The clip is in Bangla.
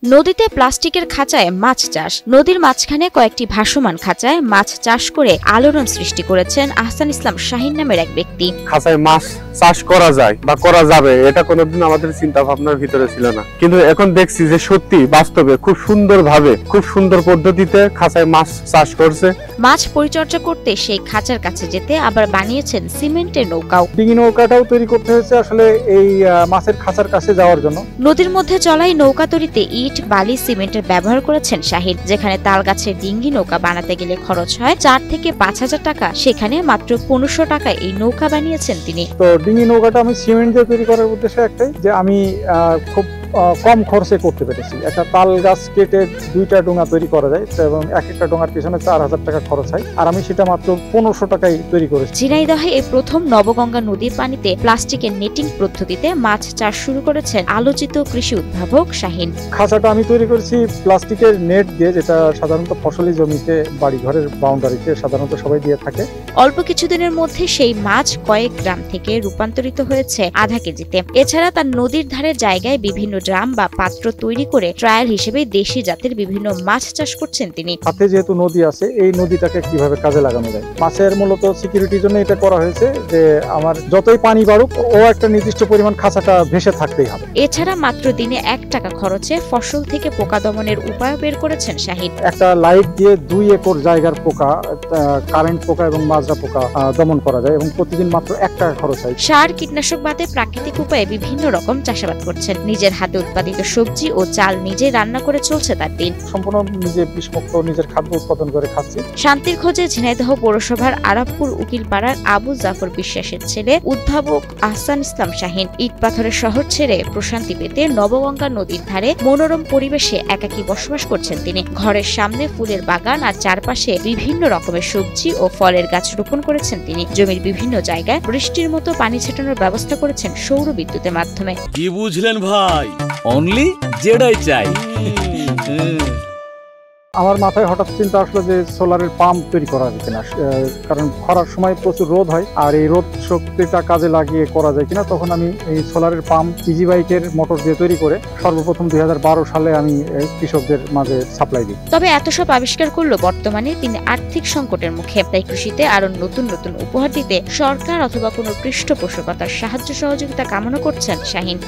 নদীতে প্লাস্টিকের খাঁচায় মাছ চাষ। নদীর মাঝখানে কয়েকটি ভাসমান খাঁচায় মাছ চাষ করে আলোড়ন সৃষ্টি করেছেন আহসান ইসলাম শাহিন নামের এক ব্যক্তি। খাঁচায় মাছ চাষ করা যায় বা করা যাবে, এটা কোনোদিন আমাদের চিন্তা ভাবনার ভিতরে ছিল না, কিন্তু এখন দেখছি যে সত্যি বাস্তবে খুব সুন্দরভাবে, খুব সুন্দর পদ্ধতিতে খাঁচায় মাছ চাষ করছে। মাছ পরিচর্যা করতে সেই খাঁচার কাছে যেতে আবার বানিয়েছেন সিমেন্টের নৌকাও। ডিঙি নৌকাটাও তৈরি করতে হয়েছে আসলে এই মাছের খাঁচার কাছে যাওয়ার জন্য। নদীর মধ্যে চলাই নৌকা তৈরিতে ইট, বালি, সিমেন্টের ব্যবহার করেছেন শাহিন। যেখানে তাল গাছের ডিঙ্গি নৌকা বানাতে গেলে খরচ হয় 4 থেকে 5,000 টাকা, সেখানে মাত্র 1500 টাকায় এই নৌকা বানিয়েছেন তিনি। তো ডিঙি নৌকাটা আমি সিমেন্ট দিয়ে তৈরি করার উদ্দেশ্য একটাই, যে আমি খুব কম খরচে করতে পেরেছি। একটা তাল গাছ কেটে 2টা ডোঙা তৈরি করা যায় এবং এক একটা ডোঙার পিছনে 4000 টাকা খরচ হয়, আর আমি সেটা মাত্র 1500 টাকায় তৈরি করেছি। ঝিনাইদহে এই প্রথম নবগঙ্গা নদীর পানিতে প্লাস্টিকের নেটিং পদ্ধতিতে মাছ চাষ শুরু করেছেন আলোচিত কৃষি উদ্ভাবক শাহিন। খাঁচাটা আমি তৈরি করেছি প্লাস্টিকের নেট দিয়ে, যেটা সাধারণত ফসলি জমিতে, বাড়ি ঘরের বাউন্ডারিতে সাধারণত সবাই দিয়ে থাকে। অল্প কিছুদিনের মধ্যে সেই মাছ কয়েক গ্রাম থেকে রূপান্তরিত হয়েছে আধা কেজিতে। এছাড়া তার নদীর ধারের জায়গায় বিভিন্ন ড্রাম বা পাত্র তৈরি করে ট্রায়াল হিসেবে দেশি জাতের বিভিন্ন মাছ চাষ করছেন তিনি। সাথে যেহেতু নদী আছে, এই নদীটাকে কিভাবে কাজে লাগানো যায়, মাছের মূলত সিকিউরিটির জন্য এটা করা হয়েছে, যে আমার যতই পানি বাড়ুক ও একটা নির্দিষ্ট পরিমাণ খাঁচাটা ভেসে থাকতেই হবে। এছাড়া মাত্র দিনে 1 টাকা খরচে ফসল থেকে পোকা দমনের উপায় বের করেছেন শাহিন। একটা লাইট দিয়ে 2 একর জায়গার পোকা, কারেন্ট পোকা এবং মাজরা পোকা দমন করা যায় এবং প্রতিদিন মাত্র 1 টাকা খরচ হয়। সার, কীটনাশক বাদে প্রাকৃতিক উপায়ে বিভিন্ন রকম চাষাবাদ করছেন। নিজের হাতে উৎপাদিত সবজি ও চাল নিজে রান্না করে চলছে তার দিন। সম্পূর্ণ নিজে বিষমুক্ত নিজের খাদ্য উৎপাদন করে খাচ্ছি। শান্তির খোঁজে ঝিনাইদহ পৌরসভার আরাবপুর উকিলপাড়ার আবু জাফর বিশ্বাসের ছেলে উদ্ভাবক আহসান ইসলাম শাহিন। ইট পাথরের শহর ছেড়ে প্রশান্তি পেতে নবগঙ্গা নদীর ধারে মনোরম পরিবেশে একাকী বসবাস করছেন তিনি। ঘরের সামনে ফুলের বাগান আর চারপাশে বিভিন্ন রকমের সবজি ও ফলের গাছ রোপণ করেছেন তিনি। জমির বিভিন্ন জায়গায় বৃষ্টির মতো পানি ছেটানোর ব্যবস্থা করেছেন সৌর বিদ্যুতের মাধ্যমে। কি বুঝলেন ভাই? অনলি যেটাই চাই। আমার মাথায় হঠাৎ চিন্তা আসলো যে সোলারের পাম্প তৈরি করা যায় কিনা, কারণ খরার সময় প্রচুর রোদ হয়, আর এই রোদ শক্তিটা কাজে লাগিয়ে করা যায় কিনা। তখন আমি এই সোলারের পাম্প ইজি বাইকের মোটর দিয়ে তৈরি করে সর্বপ্রথম 2012 সালে আমি কৃষকদের মাঝে সাপ্লাই দিই। তবে এত সব আবিষ্কার করলো বর্তমানে তিনি আর্থিক সংকটের মুখে। তাই কৃষিতে আরো নতুন নতুন উপহার দিতে সরকার অথবা কোনো পৃষ্ঠপোষকতার সাহায্য সহযোগিতা কামনা করছেন শাহিন।